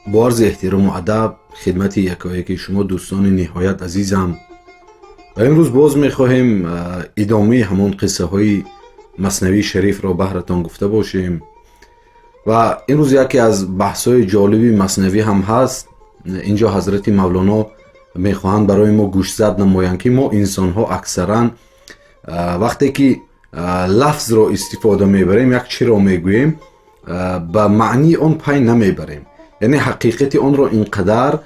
با عرض احترام و ادب خدمت یکایک شما دوستان نهایت عزیزم، و امروز باز میخواهیم ادامه همون قصه های مثنوی شریف را بهرتان گفته باشیم. و امروز یکی از بحث های جالبی مثنوی هم هست. اینجا حضرت مولانا میخواهند برای ما گوشزد نمایند که ما انسان ها اکثرا وقتی که لفظ را استفاده میبریم یک چی را میگوییم به معنی آن پی نمیبریم، یعنی حقیقت آن را اینقدر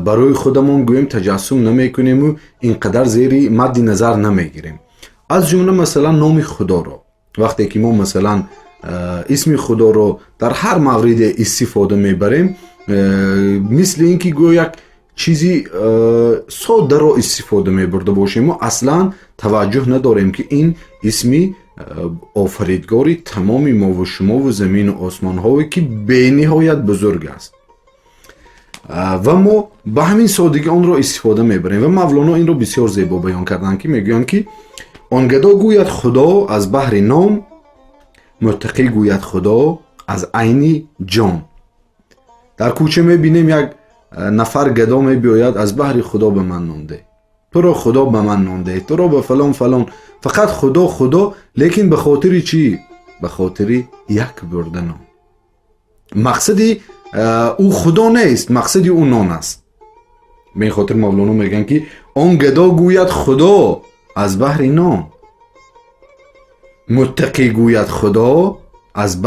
برای خودمون گوییم تجسم نمیکنیم و اینقدر زیر مد نظر نمیگیریم. از جمله مثلا نام خدا را وقتی که ما مثلا اسم خدا را در هر مورد استفاده میبریم مثل اینکه گویا یک چیزی ساده را استفاده میبرده باشیم و اصلا توجه نداریم که این اسمی آفریدگاری تمام ما و شما و زمین و آسمان هایی که به نهایت بزرگ است و ما به همین سادگی آن را استفاده میبریم. و مولانا این را بسیار زیبا بیان کردن که میگویند که آن گدا گوید خدا از بحر نام، متقی گوید خدا از عین جان. در کوچه میبینیم یک نفر گدا میباید از بحر خدا به من نانده، تو را خدا به من نانده، تو را به فلان فلان، فقط خدا خدا، لیکن به خاطر چی؟ به خاطر یک برده نان. مقصدی او خدا نیست، مقصدی او نان است. به این خاطر مولانا میگن که آن گدا گوید خدا از بحر نان، متقی گوید خدا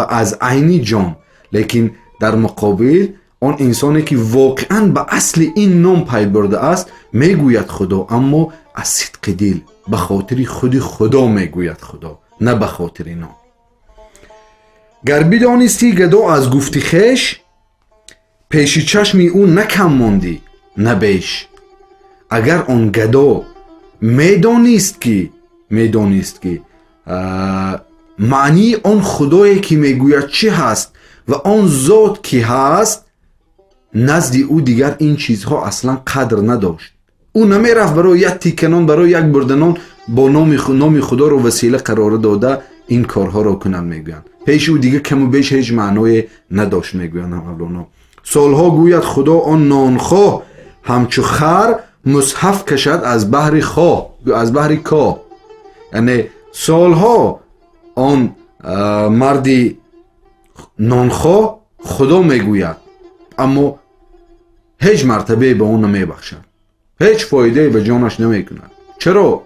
از عین جان. لیکن در مقابل آن انسانی که واقعا به اصل این نام پی برده است میگوید خدا، اما از صدق دل به خاطر خود خدا میگوید خدا، نه به خاطر نام. گر بدانستی گدا از گفت خویش، پیش چشم او نه کم ماندی نه بیش. اگر آن گدا میدانست که معنی آن خدایی که میگوید چی هست و آن ذات کی هست، نزد او دیگر این چیزها اصلا قدر نداشت. او نمیرفت برای یک تیکنان، برای یک بردنان با نام خدا رو وسیله قرار داده این کارها را کنن. میگویند پیش او دیگه کم و بیش هیچ معنای نداشت. میگویند مولانا سالها گوید خدا آن نانخواه، همچو خر مصحف کشد از بحر خواه، از بحر کا. یعنی سالها آن مردی نانخواه خدا میگوید اما هیچ مرتبه به اون نمیبخشد، هیچ فایده به جانش نمیکند. چرا؟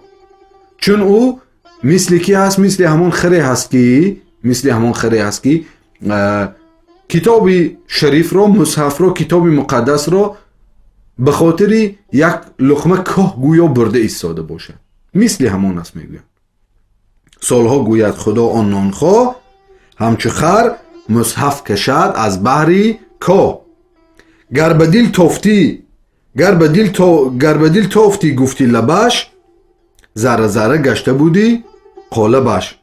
چون او مثل کی هست؟ مثل همون خری هست که کتاب شریف را، مصحف را، کتاب مقدس را به خاطر یک لقمه که گویا برده ایستاده باشه. مثل همون است. میگوید سالها گوید خدا آن نانخواه، همچو خر مصحف کشد از بحر کا. گر به دل تافتی گفتی لبش، ذره ذره گشته بودی قالبش.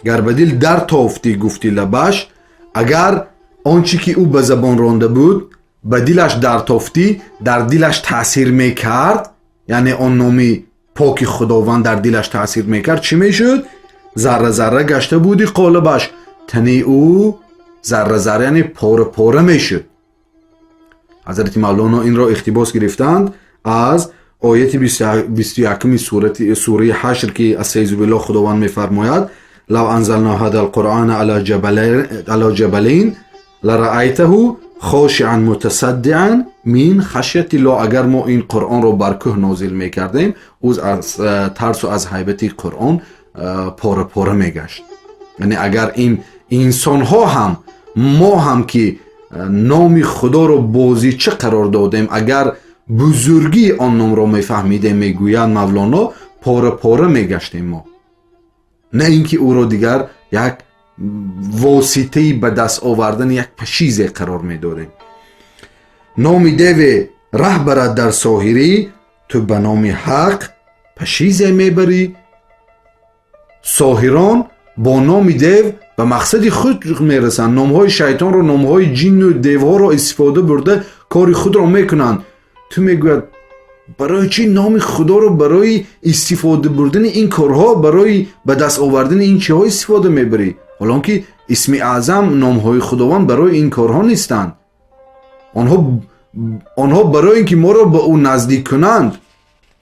گر به دل در تافتی گفتی لبش، اگر آنچه که او به زبان رانده بود به دلش در تافتی، در دلش تأثیر میکرد، یعنی آن نامی پاک خداوند در دلش تأثیر میکرد، چی میشد؟ ذره ذره گشته بودی قالبش، تنی او ذره ذره یعنی پاره پاره میشد. حضرت مولانا این را اقتباس گرفتند از آیت 21 سوره حشر که استعیذ بالله خداوند میفرماید لو انزلنا هذا القرآن على جبلین لرأیته خاشعا متصدعا من خشیت الله. اگر ما این قرآن را بر کوه نازل میکردیم او از ترس و از هیبت قرآن پاره پاره میگشت. یعنی اگر این انسان ها هم، ما هم که نام خدا را بازی چه قرار دادیم، اگر بزرگی آن نام را میفهمیدیم، میگویند مولانا، پاره پاره میگشتیم ما، نه اینکه او را دیگر یک واسطه به دست آوردن یک پشیز قرار میداریم. نام دیو ره برد در ساحری، تو به نام حق پشیز میبری. ساحران با نام دیو به مقصد خود میرسند، نامهای شیطان را، نامهای جن و دیوها را استفاده برده کار خود را میکنند. تو میگوید برای چی نام خدا رو برای استفاده بردن این کارها، برای به دست آوردن این چیزها استفاده میبری، حالان که اسم اعظم، نامهای خداوند برای این کارها نیستند. آنها برای اینکه ما را به او نزدیک کنند،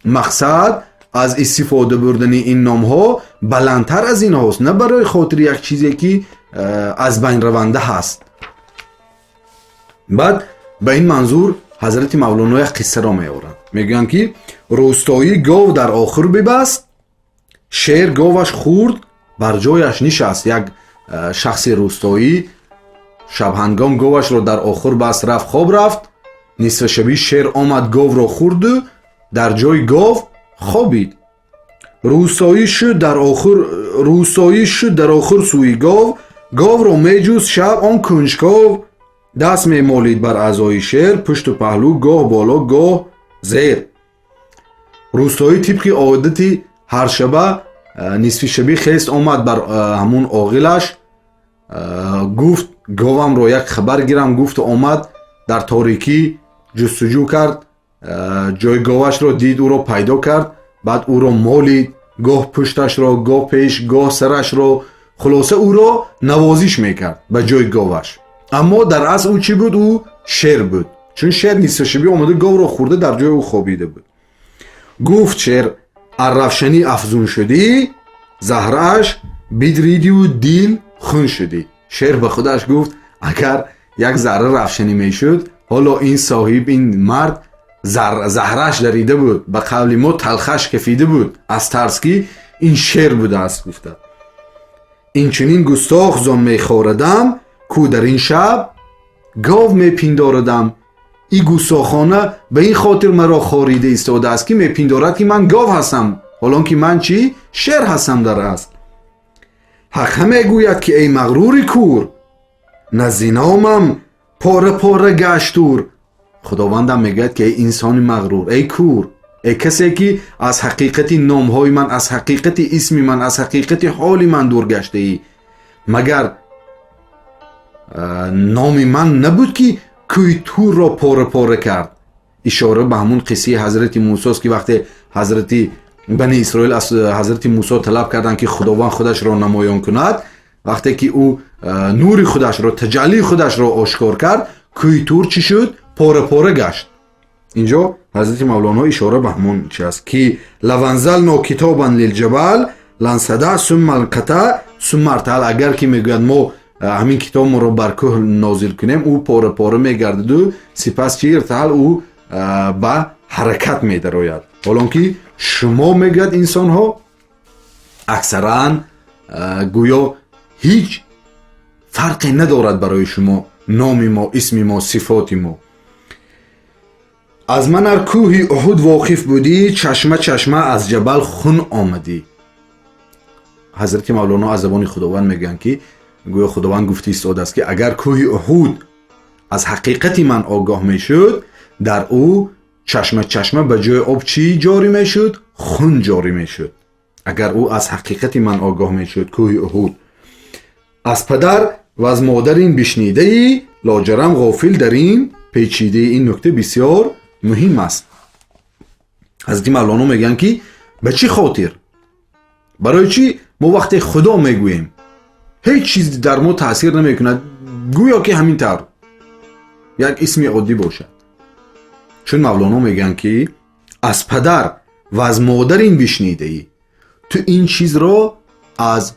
مقصد از استفاده بردن این نام ها بلندتر از این هاست، نه برای خاطر یک چیزی که از بین رونده هست. بعد به این منظور حضرت مولانا یک قصه را میارند، میگن که روستایی گاو در آخر ببست، شیر گاوش خورد بر جایش نشست. یک شخص روستایی شب هنگام گاوش را در آخر بست، رفت خواب رفت. نصف شبی شیر آمد گاو را خورد و در جای گاو خوابید. روستایی شد در آخر سوی گاو را میجوست. شب آن کنجکاو دست میمالید بر اعضای شیر، پشت و پهلو گاه بالا گاه زیر. روستایی طبق عادتی هر شبه نصف شبی خیست آمد بر همون عاقلش، گفت گاوم را یک خبر گیرم. گفت آمد در تاریکی جستجو کرد، جای گاوش را دید، او را پیدا کرد. بعد او را مالید، گاه پشتش را، گاه پیش، گاه سرش را، خلاصه او را نوازش میکرد به جای گاوش. اما در اصل او چی بود؟ او شیر بود، چون شیر نصف شبی آمده گاو را خورده در جای او خوابیده بود. گفت شیر ارفشنی افزون شدی، زهرش بدریدی و دیل خون شدی. شیر به خودش گفت اگر یک ذره رفشنی میشد، حالا این صاحب، این مرد زهرش دریده بود، به قول ما تلخش کفیده بود، از ترس که این شیر بوده است. گفته این چنین گستاخ زان میخوردم، کو در این شب گاو میپنداردم. این گستاخانه به این خاطر مرا خاریده ایستاده است که میپندارد که من گاو هستم، حالان که من چی؟ شیر هستم در اصل. حق همه گوید که ای مغروری کور، نزینامم پاره پاره گشتور. خداوندم میگه که ای انسان مغرور، ای کور، ای کسی که از حقیقت نامهای من، از حقیقت اسم من، از حقیقت حال من دور گشته ای. مگر نام من نبود که کوی تور را پاره پاره کرد؟ اشاره به همون قصه حضرت موسی است که وقتی حضرت بنی اسرائیل از حضرت موسی طلب کردند که خداوند خودش را نمایان کند، وقتی که او نور خودش را، تجلی خودش را آشکار کرد، کوی تور چی شد؟ پاره پاره گشت. اینجا حضرت مولانا اشاره به همون چیز است که لونزلنا کتابا للجبل لنصدع ثم القطع ثم ارتحل. اگر که میگوید ما همین کتاب ما رو بر کوه نازل کنیم، او پاره پاره میگردد و سپس چی ارتحل، او به حرکت میدراید. حالا که شما میگوید انسان ها اکثرا گویا هیچ فرقی ندارد برای شما نام ما، اسم ما، صفات ما. از من ار کوه احد واقف بودی، چشمه چشمه از جبل خون آمدی. حضرت مولانا از زبان خداوند میگن که گویا خداوند گفته ایستاده است که اگر کوه احد از حقیقت من آگاه میشد، در او چشمه چشمه به جای آب چی جاری میشد؟ خون جاری میشد. اگر او از حقیقت من آگاه میشد، کوه احد. از پدر و از مادر این بشنیده ای، لاجرم غافل در این پیچیده. این نکته بسیار مهم است. حضرت مولانا میگن که به چی خاطر، برای چی ما وقتی خدا میگوییم هیچ چیز در ما تاثیر نمیکند، گویا که همین طور یک اسم عادی باشد. چون مولانا میگن که از پدر و از مادر این بشنیده ای، تو این چیز را از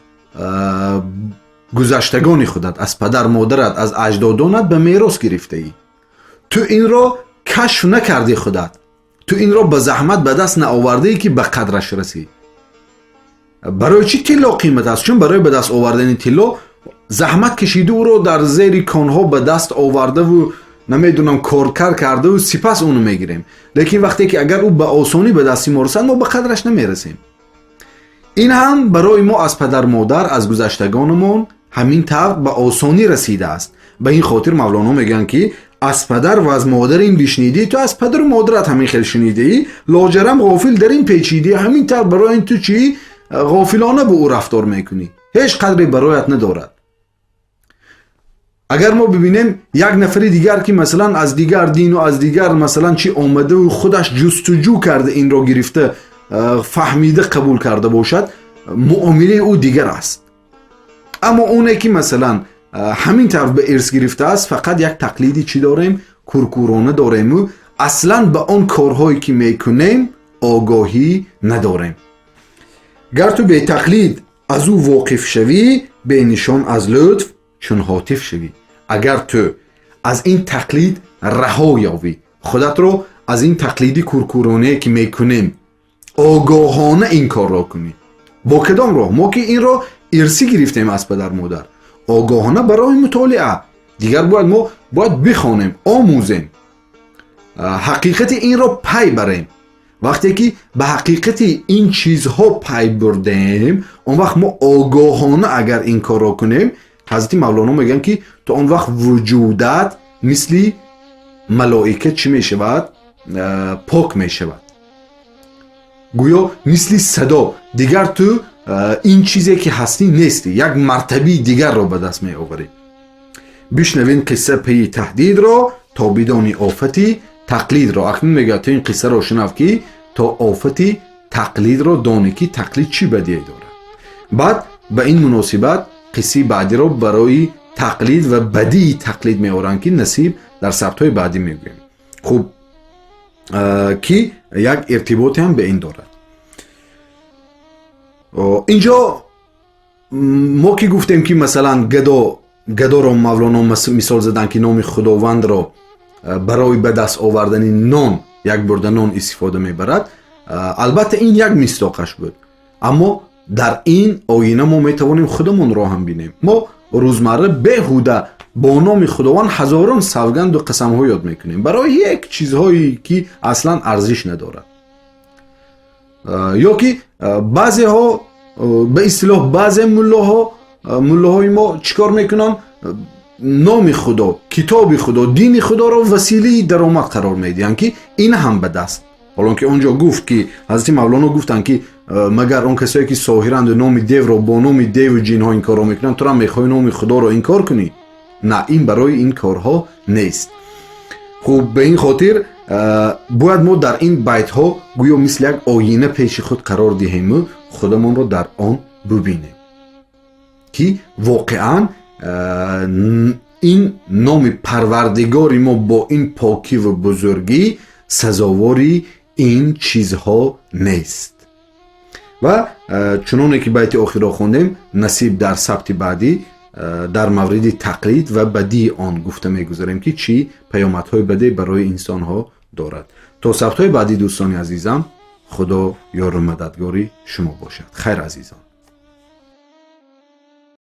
گذشتگان خودت، از پدر مادرت، از اجدادانت به میراث گرفته ای. تو این را کشف نکردی خودت، تو این را به زحمت به دست نآورده ای که به قدرش رسی. برای چی طلا قیمت است؟ چون برای به دست آوردن طلا زحمت کشیده، او را در زیر کانها به دست آورده و نمیدونم کارکر کرده و سپس اونو میگیریم. لیکن وقتی که اگر او به آسانی به دستی ما رسد، ما به قدرش نمیرسیم. این هم برای ما از پدر مادر، از گذشتگانمون همین طور به آسانی رسیده است. به این خاطر مولانا میگن که از پدر و از مادر این بشنیدی، تو از پدر و مادرت همین خیلی شنیده ای، لاجرم غافل در این پیچیدی. همین طور برای این تو چی غافلانه به او رفتار میکنی، هیچ قدری برایت ندارد. اگر ما ببینیم یک نفری دیگر که مثلا از دیگر دین و از دیگر مثلا چی آمده و خودش جستجو کرده، این را گرفته، فهمیده، قبول کرده باشد، معامله او دیگر است. اما اونه که مثلا همین طرف به ارث گرفته است، فقط یک تقلیدی چی داریم؟ کورکورانه داریم و اصلا به آن کارهایی که میکنیم آگاهی نداریم. گر تو به تقلید از او واقف شوی، به نشان از لطف چون هاتف شوی. اگر تو از این تقلید رها یابی، خودت رو از این تقلیدی کورکورانه که میکنیم آگاهانه این کار را کنی. با کدام راه؟ ما که این را ارثی گرفتیم از پدر مادر. آگاهانه برای مطالعه. دیگر ما باید بخوانیم، آموزیم، حقیقت این را پی بریم. وقتی که به حقیقت این چیزها پی بردیم، اون وقت ما آگاهانه اگر این کار را کنیم، حضرت مولانا میگن که تو اون وقت وجودت مثل ملائکه چی میشود؟ پاک میشود. گویا مثل صدا دیگر تو این چیزی که هستی نیستی، یک مرتبه دیگر را به دست می آوری. بشنوین قصه پی تهدید را تا بدانی آفتی تقلید را. اکنون میگه تو این قصه را شنو که تا آفتی تقلید را دانی که تقلید چی بدیهی داره. بعد به این مناسبت قصه بعدی را برای تقلید و بدی تقلید میارن که نصیب در سبت‌های بعدی میگویم. خب که یک ارتباطی هم به این دارد. اینجا ما که گفتیم که مثلا گدا را مولانا مثال زدن که نام خداوند را برای به دست آوردن نان، یک برده نان استفاده میبرد. البته این یک مصداقش بود، اما در این آینه ما میتوانیم خودمون را هم بینیم. ما روزمره بیهوده با نام خداوند هزاران سوگند و قسم ها یاد میکنیم برای یک چیزهایی که اصلا ارزش ندارد. یا که بعضی ها به اصطلاح بعضی ملاهای ما چیکار میکنن؟ نام خدا، کتاب خدا، دین خدا را وسیله درآمد قرار میدن که این هم به دست. حالا که اونجا گفت که حضرت مولانا گفتن که مگر اون کسایی که ساحرند و نام دیو را با نام دیو و جین ها این کار را میکنن، تو را میخوای نام خدا را انکار کنی؟ نه، این برای این کارها نیست. خب به این خاطر باید ما در این بیت ها گویا مثل یک آینه پیش خود قرار دهیم و خودمون را در آن ببینیم که واقعا این نام پروردگار ما با این پاکی و بزرگی سزاواری این چیزها نیست. و چنانه که بیت آخر را خوندیم، نصیب در سبت بعدی در مورد تقلید و بدی آن گفته میگذاریم که چی پیامدهای بدی برای انسان ها دارد. تا سبت های بعدی دوستان عزیزم، خدا یار و مددگاری شما باشد. خیر عزیزان.